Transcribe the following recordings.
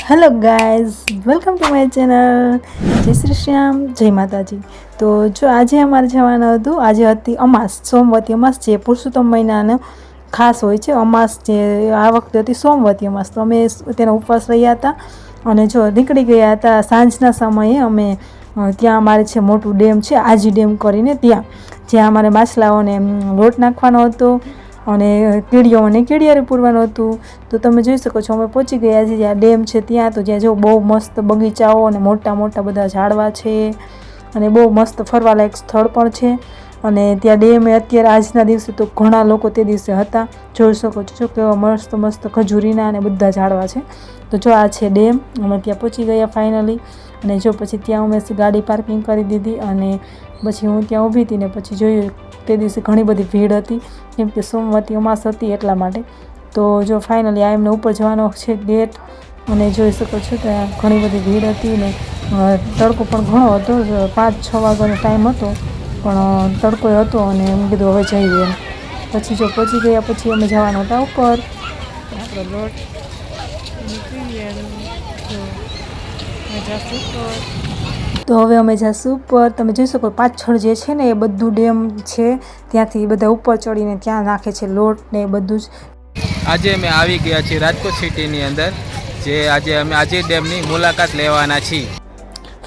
Hello guys, welcome to my channel. જય શ્રી શ્યામ, જય માતાજી. તો જો આજે અમારે જવાનું હતું. આજે હતી અમાસ, સોમવતી અમાસ, જે પુરુષોત્તમ મહિનાનો ખાસ હોય છે. અમાસ જે આ વખતે હતી સોમવતી અમાસ, તો અમે તેનો ઉપવાસ રહ્યા હતા અને જો નીકળી ગયા હતા સાંજના સમયે. અમે ત્યાં અમારે છે મોટું ડેમ છે, આજી ડેમ કરીને, જ્યાં અમારે માછલાઓને લોટ નાખવાનો હતો અને કીડીઓને કીડિયારું પૂરવાનું હતું. તો તમે જોઈ શકો છો અમે પહોંચી ગયા છીએ જ્યાં ડેમ છે ત્યાં. તો જ્યાં જો બહુ મસ્ત બગીચાઓ અને મોટા મોટા બધા ઝાડવા છે અને બહુ મસ્ત ફરવાલાયક સ્થળ પણ છે. અને ત્યાં ડેમે અત્યારે આજના દિવસે તો ઘણા લોકો તે દિવસે હતા. જોઈ શકો છો કેવા મસ્ત મસ્ત ખજૂરીના અને બધા ઝાડવા છે. તો જો આ છે ડેમ. અમે ત્યાં પહોંચી ગયા ફાઇનલી. અને જો પછી ત્યાં અમે ગાડી પાર્કિંગ કરી દીધી અને પછી હું ત્યાં ઊભી હતી ને પછી જોયું તે દિવસે ઘણી બધી ભીડ હતી, કેમ કે સોમવતી અમાસ હતી એટલા માટે. તો જો ફાઇનલી આ એમને ઉપર જવાનો છે ગેટ અને જોઈ શકો છો ત્યાં ઘણી બધી ભીડ હતી ને તડકો પણ ઘણો હતો. 5-6 વાગ્યાનો ટાઈમ હતો પણ તડકો હતો અને એમ કીધું હવે જઈએ એમ. પછી જો પહોંચી ગયા પછી અમે જવાના હતા ઉપર. આપણો લોટ તો હવે અમે જઈશું ઉપર. તમે જોઈ શકો પાછળ જે છે ને એ બધું ડેમ છે, ત્યાંથી બધા ઉપર ચડીને ત્યાં નાખે છે લોટ ને એ બધું જ. આજે અમે આવી ગયા છીએ રાજકોટ સિટીની અંદર, જે આજે અમે આજે ડેમની મુલાકાત લેવાના છીએ.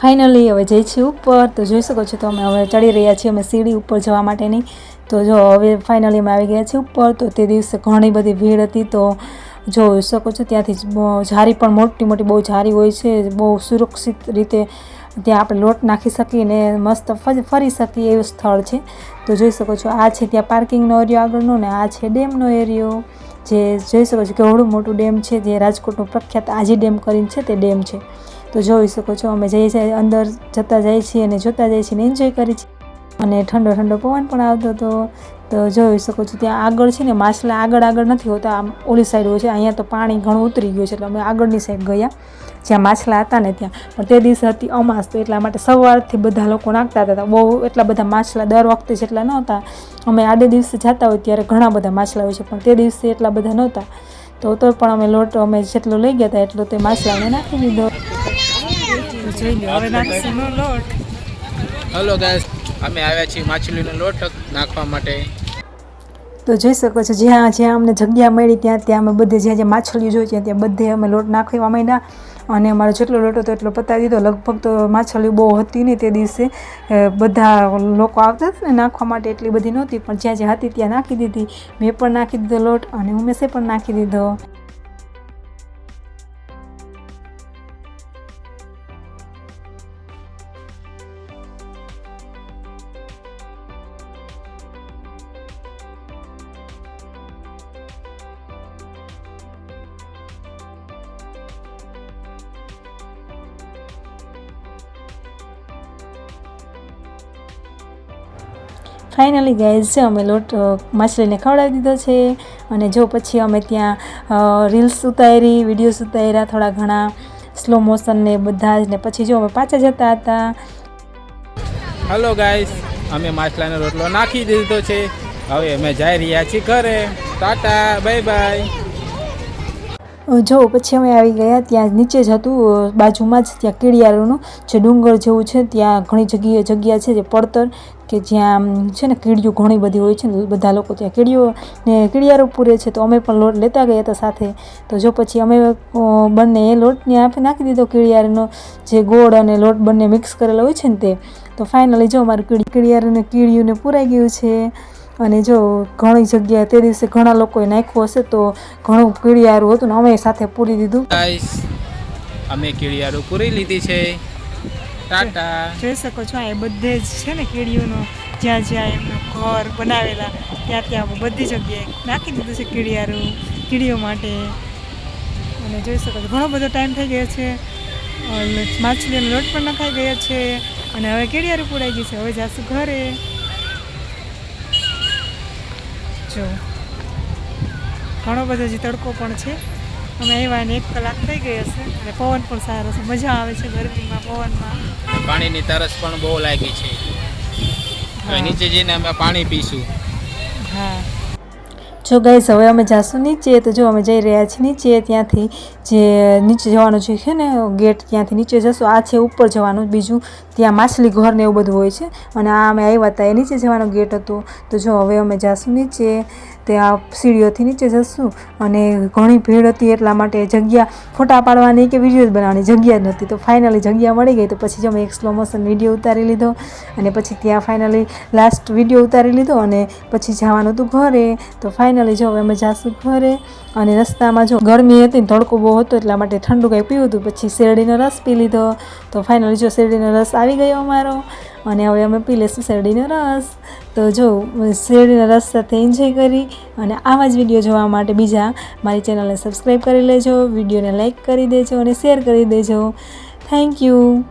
ફાઇનલી હવે જઈ છીએ ઉપર. તો જોઈ શકો છો તો અમે હવે ચડી રહ્યા છીએ અમે સીડી ઉપર જવા માટેની. તો જો હવે ફાઇનલી અમે આવી ગયા છીએ ઉપર. તો તે દિવસે ઘણી બધી ભીડ હતી. તો જોઈ શકો છો ત્યાંથી ઝારી પણ મોટી મોટી બહુ ઝારી હોય છે. બહુ સુરક્ષિત રીતે ત્યાં આપણે લોટ નાખી શકીએ ને મસ્ત ફરી શકીએ એવું સ્થળ છે. તો જોઈ શકો છો આ છે ત્યાં પાર્કિંગનો એરિયો આગળનો ને આ છે ડેમનો એરિયો. જે જોઈ શકો છો કેવડું મોટું ડેમ છે, જે રાજકોટનું પ્રખ્યાત આજી ડેમ કરીને છે તે ડેમ છે. તો જોઈ શકો છો અમે જઈએ છીએ અંદર જતા જઈએ છીએ અને જોતા જઈએ છીએ ને એન્જોય કરીએ છીએ. અને ઠંડો ઠંડો પવન પણ આવતો હતો. તો જોઈ શકો છો ત્યાં આગળ છે ને માછલા આગળ નથી હોતા, આમ ઓલી સાઈડ હોય છે. અહીંયા તો પાણી ઘણું ઉતરી ગયું છે એટલે અમે આગળની સાઈડ ગયા જ્યાં માછલા હતા ને ત્યાં. પણ તે દિવસે હતી અમાસ તો એટલા માટે સવારથી બધા લોકો નાખતા હતા. બહુ એટલા બધા માછલા દર વખતે જેટલા નહોતા. અમે આડે દિવસે જતા હોય ત્યારે ઘણા બધા માછલા હોય છે, પણ તે દિવસે એટલા બધા નહોતા. તો પણ અમે લોટ અમે જેટલો લઈ ગયા હતા એટલો તે માછલાને નાખી દીધો. જોઈ લો હવે નાખીશું લોટ. હલો ગાઈસ, અમે આવ્યા છીએ માછલીનો લોટ નાખવા માટે. તો જોઈ શકો છો જ્યાં જ્યાં અમને જગ્યા મળી ત્યાં અમે બધે જ્યાં માછલીઓ જોઈ ત્યાં બધે અમે લોટ નાખવા માંડ્યા. અને અમારો જેટલો લોટ હતો એટલો પતાવી દીધો. લગભગ તો માછલીઓ બહુ હતી નહીં તે દિવસે. બધા લોકો આવતા હતા ને નાખવા માટે, એટલી બધી નહોતી, પણ જ્યાં જ્યાં હતી ત્યાં નાખી દીધી. મેં પણ નાખી દીધો લોટ અને ઉમેશે પણ નાખી દીધો. ફાઇનલી ગાઈઝ છે અમે લોટ માછલીને ખવડાવી દીધો છે. અને જો પછી અમે ત્યાં રીલ્સ ઉતારી, વિડીયોઝ ઉતાર્યા થોડા ઘણા સ્લો મોશન ને બધા જ. ને પછી જો અમે પાછા જતા હતા. હલો ગાઈસ, અમે માછલાનો રોટલો નાખી દીધો છે. હવે અમે જઈ રહ્યા છીએ ઘરે. Tata, bye bye. જો પછી અમે આવી ગયા ત્યાં નીચે જ હતું બાજુમાં જ ત્યાં કીડિયારોનું જે ડુંગર જેવું છે. ત્યાં ઘણી જગ્યા છે જે પડતર, કે જ્યાં છે ને કીડીઓ ઘણી બધી હોય છે ને બધા લોકો ત્યાં કીડીઓને કીડિયારો પૂરે છે. તો અમે પણ લોટ લેતા ગયા હતા સાથે. તો જો પછી અમે બંને એ લોટને આપે નાખી દીધો કીડિયારનો, જે ગોળ અને લોટ બંને મિક્સ કરેલો હોય છે ને તે. તો ફાઇનલી જો અમારું કીડીઓને પૂરાઈ ગયું છે. અને જો ઘણી જગ્યાએ તે દિવસે ઘણા લોકોએ નાખ્યું હશે તો ઘણું કીડિયારું હતું ને અમે સાથે પૂરી દીધું. ગાઈસ, અમે કીડિયારું પૂરી લીધી છે. ટાટા. જોઈ શકો છો આ બધે જ છે ને કીડીઓનો જ્યાં જ્યાં એમનું ઘર બનાવેલા ત્યાં બધી જગ્યાએ નાખી દીધું છે કીડિયારું કીડીઓ માટે. અને જોઈ શકો છો ઘણો બધો ટાઈમ થઈ ગયો છે. માછલીનો લોટ પણ નખાઈ ગયો છે અને હવે કીડિયારું પૂરાઈ ગયું છે. હવે જાશું ઘરે. જો ઘણો બધો જે તડકો પણ છે. અમે આવ્યા ને 1 કલાક થઈ ગઈ હશે અને પવન પણ સારો છે. મજા આવે છે ગરમીમાં પવનમાં. પાણીની તરસ પણ બહુ લાગી છે. નીચે જઈને અમે પાણી પીશું. હા જો ગાઈસ હવે અમે જાશું નીચે, તો જો અમે જઈ રહ્યા છીએ નીચે. ત્યાંથી જે નીચે જવાનું જે છે ને ગેટ, ત્યાંથી નીચે જશું. આ છે ઉપર જવાનું, બીજું ત્યાં માછલી ઘર ને એવું બધું હોય છે. અને આ અમે આવ્યા હતા એ નીચે જવાનો ગેટ હતો. તો જો હવે અમે જાશું નીચે, ત્યાં સીડીઓથી નીચે જશું. અને ઘણી ભીડ હતી એટલા માટે જગ્યા ફોટા પાડવાની કે વિડીયો બનાવવાની જગ્યા જ નહોતી. તો ફાઇનલી જગ્યા મળી ગઈ. તો પછી જો અમે એક સ્લો મોશન વિડીયો ઉતારી લીધો અને પછી ત્યાં ફાઇનલી લાસ્ટ વિડીયો ઉતારી લીધો અને પછી જવાનું હતું ઘરે. તો ફાઇનલી જો હવે અમે જાશું ઘરે. અને રસ્તામાં જો ગરમી હતી ને તડકો બહુ હતો એટલા માટે ઠંડુ કંઈ પીવું હતું. પછી શેરડીનો રસ પી લીધો. તો ફાઇનલી જો શેરડીનો રસ આવી ગયો અમારો અને હવે અમે પી લઈશું શેરડીનો રસ. તો જો શેરડીના રસ સાથે એન્જોય કરી. અને આવા જ વિડીયો જોવા માટે બીજા મારી ચેનલને સબસ્ક્રાઈબ કરી લેજો, વિડીયોને લાઈક કરી દેજો અને શેર કરી દેજો. Thank you.